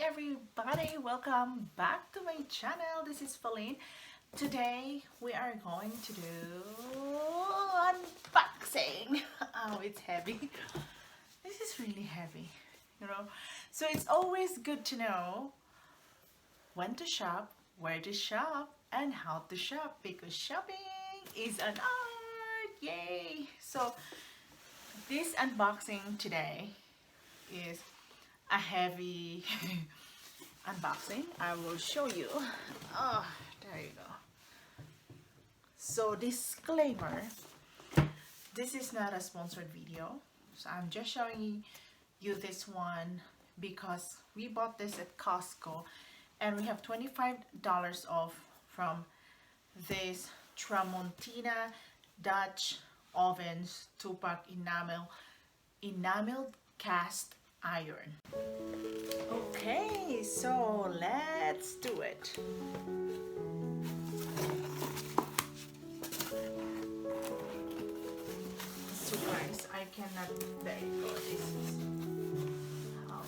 everybody, welcome back to my channel. This is Feline. Today we are going to do unboxing. Oh, it's heavy. This is really heavy, so it's always good to know when to shop, where to shop, and how to shop, because shopping is an art. Yay! So this unboxing today is a heavy unboxing. I will show you. Oh, there you go. So disclaimer, this is not a sponsored video, so I'm just showing you this one because we bought this at Costco and we have $25 off from this Tramontina Dutch ovens 2-pack enameled cast iron. Okay, so let's do it. So guys, I cannot, there you go, this is how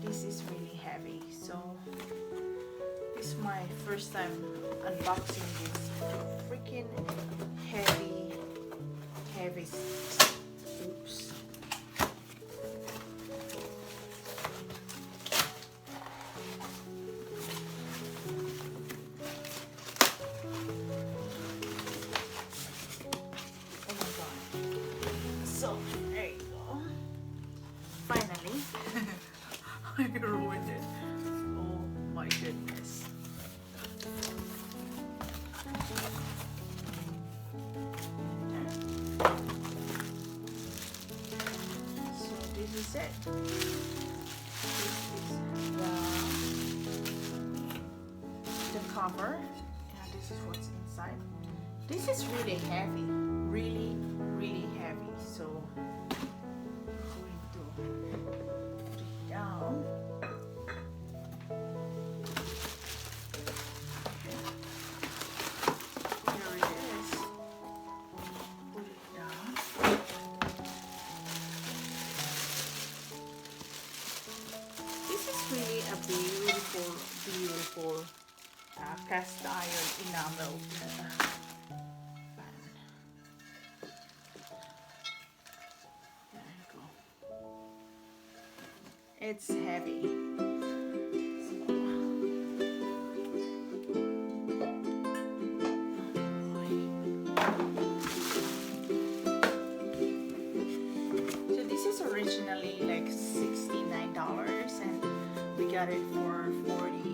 this is really heavy. So this is my first time unboxing this freaking heavy oops. Oh my god. So there you go. Finally. I ruined it. Oh my goodness. So this is it. This is the cover. And this is what's inside. This is really heavy. Really heavy. So I'm going to put it down. Here it is. Put it down. This is really a beautiful cast iron enameled pan. There you go. It's heavy. So this is originally like $69 and we got it for $45.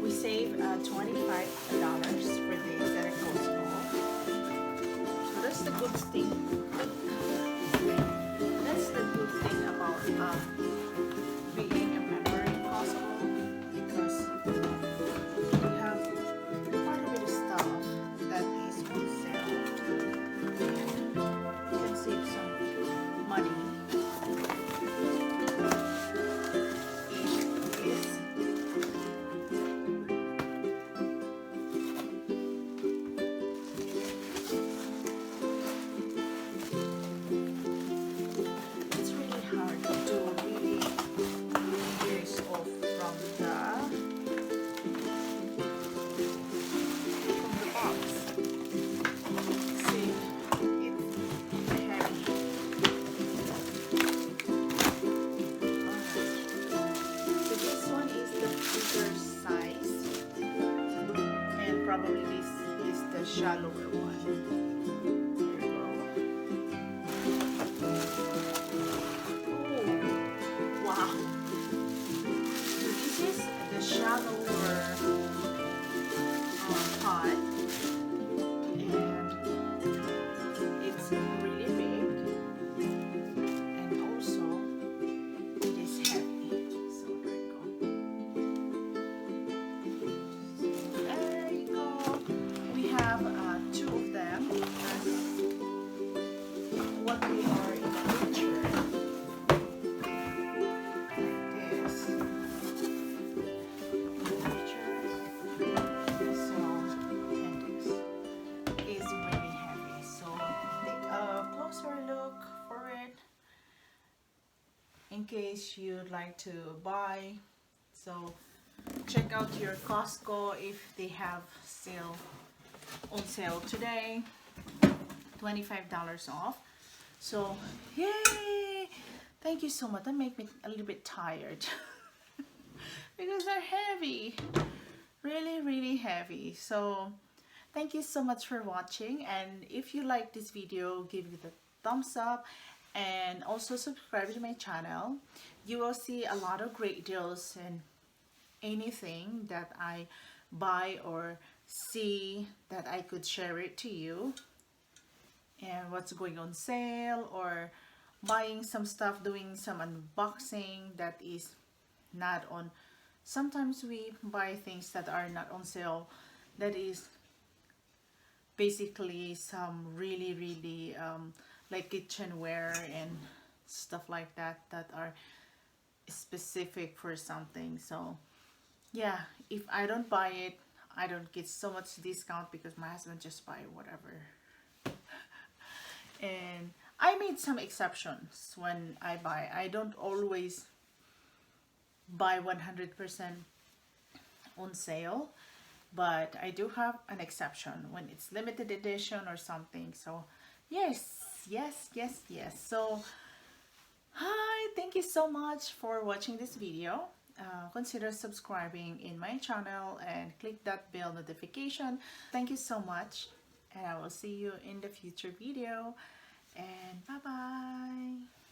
We saved $25 for this at a Costco. So that's the good thing. That's the good thing about being a member in Costco, because we have quite a bit of stuff that is on sale. You can save some money. It's really hard to really erase off from the box. See, it's heavy. Alright. So this one is the bigger size, and probably this is the shallower one. Wow. So this is the shallower pot, and it's really big, and also it is heavy. case you'd like to buy. So check out your Costco if they have sale on sale today, $25 off. So yay, thank you so much. That make me a little bit tired because they're heavy, really heavy. So thank you so much for watching, and if you like this video, give it a thumbs up and also subscribe to my channel. You will see a lot of great deals and anything that I buy or see that I could share it to you, and what's going on sale, or buying some stuff, doing some unboxing that is not on. Sometimes we buy things that are not on sale, that is basically some really like kitchenware and stuff like that that are specific for something. So yeah, if I don't buy it, I don't get so much discount because my husband just buy whatever. And I made some exceptions when I buy. I don't always buy 100% on sale, but I do have an exception when it's limited edition or something. So yes. So hi, thank you so much for watching this video. Consider subscribing in my channel and click that bell notification. Thank you so much, and I will see you in the future video, and bye bye.